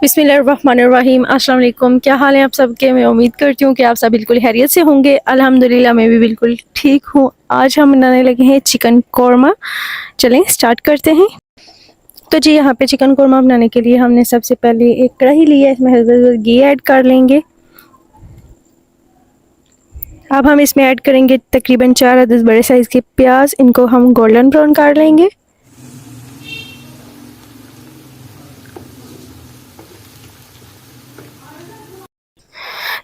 बिस्मिल्लाहिर्रहमानिर्रहीम। अस्सलाम वालेकुम। क्या हाल है आप सबके? मैं उम्मीद करती हूँ कि आप सब बिल्कुल खैरियत से होंगे। अल्हम्दुलिल्लाह मैं भी बिल्कुल ठीक हूँ। आज हम बनाने लगे हैं चिकन कौरमा। चलें स्टार्ट करते हैं। तो जी यहाँ पे चिकन कौरमा बनाने के लिए हमने सबसे पहले एक कढ़ाई ली है, इसमें हल्का घी ऐड कर लेंगे। अब हम इसमें ऐड करेंगे तकरीबन 4 अदद बड़े साइज़ के प्याज। इनको हम गोल्डन ब्राउन कर लेंगे।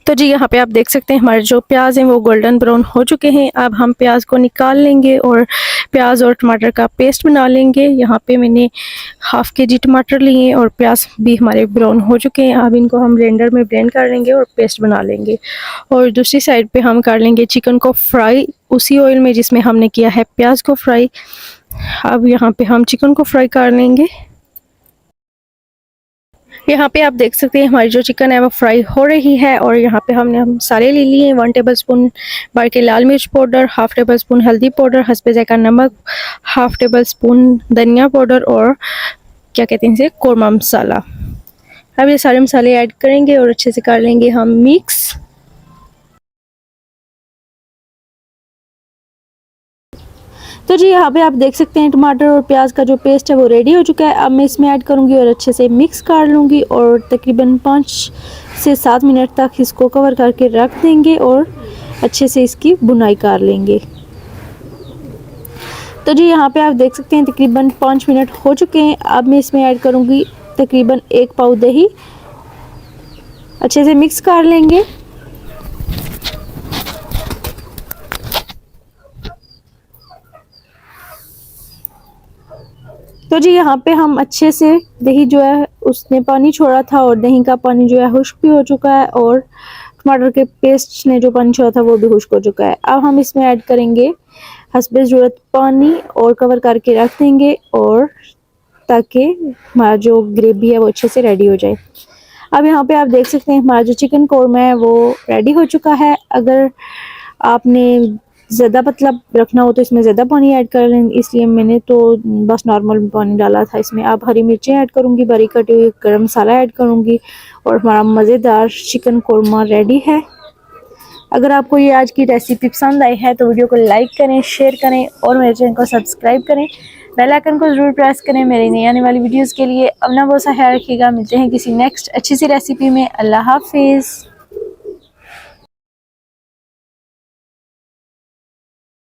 तो जी यहाँ पे आप देख सकते हैं हमारे जो प्याज हैं वो गोल्डन ब्राउन हो चुके हैं। अब हम प्याज को निकाल लेंगे और प्याज और टमाटर का पेस्ट बना लेंगे। यहाँ पे मैंने हाफ़ के-जी टमाटर लिए और प्याज भी हमारे ब्राउन हो चुके हैं। अब इनको हम ब्लेंडर में ब्लेंड कर लेंगे और पेस्ट बना लेंगे। और दूसरी साइड पे हम कर लेंगे चिकन को फ्राई उसी ऑयल में जिसमें हमने किया है प्याज को फ्राई। अब यहाँ पे हम चिकन को फ्राई कर लेंगे। यहाँ पे आप देख सकते हैं हमारी जो चिकन है वो फ्राई हो रही है। और यहाँ पे हमने मसाले ले लिए हैं। 1 टेबलस्पून भर के लाल मिर्च पाउडर, हाफ़ टेबलस्पून हल्दी पाउडर, हस्बे ज़ायक़ा नमक, हाफ़ टेबलस्पून धनिया पाउडर और क्या कहते हैं इसे कौरमा मसाला। अब ये सारे मसाले ऐड करेंगे और अच्छे से कर लेंगे हम मिक्स। तो जी यहाँ पे आप देख सकते हैं टमाटर और प्याज का जो पेस्ट है वो रेडी हो चुका है। अब मैं इसमें ऐड करूँगी और अच्छे से मिक्स कर लूँगी और तकरीबन 5 से 7 मिनट तक इसको कवर करके रख देंगे और अच्छे से इसकी बुनाई कर लेंगे। तो जी यहाँ पे आप देख सकते हैं तकरीबन 5 मिनट हो चुके हैं। अब मैं इसमें ऐड करूँगी तकरीबन 1 पाव दही। अच्छे से मिक्स कर लेंगे। तो जी यहाँ पे हम अच्छे से दही जो है उसने पानी छोड़ा था और दही का पानी जो है खुश्क भी हो चुका है और टमाटर के पेस्ट ने जो पानी छोड़ा था वो भी खुश्क हो चुका है। अब हम इसमें ऐड करेंगे हस्बे ज़रूरत पानी और कवर करके रख देंगे और ताकि हमारा जो ग्रेवी है वो अच्छे से रेडी हो जाए। अब यहाँ पे आप देख सकते हैं हमारा जो चिकन कौरमा है वो रेडी हो चुका है। अगर आपने ज़्यादा पतला रखना हो तो इसमें ज़्यादा पानी ऐड कर लें, इसलिए मैंने तो बस नॉर्मल पानी डाला था इसमें। अब हरी मिर्चें ऐड करूँगी, बारीक कटी हुई गरम मसाला ऐड करूँगी और हमारा मज़ेदार चिकन कौरमा रेडी है। अगर आपको ये आज की रेसिपी पसंद आई है तो वीडियो को लाइक करें, शेयर करें और मेरे चैनल को सब्सक्राइब करें। बेल आइकन को ज़रूर प्रेस करें मेरी नई आने वाली वीडियोज़ के लिए। अपना बहुत सा ख्याल रखिएगा। मिलते हैं किसी नेक्स्ट अच्छी सी रेसिपी में। अल्लाह हाफिज़।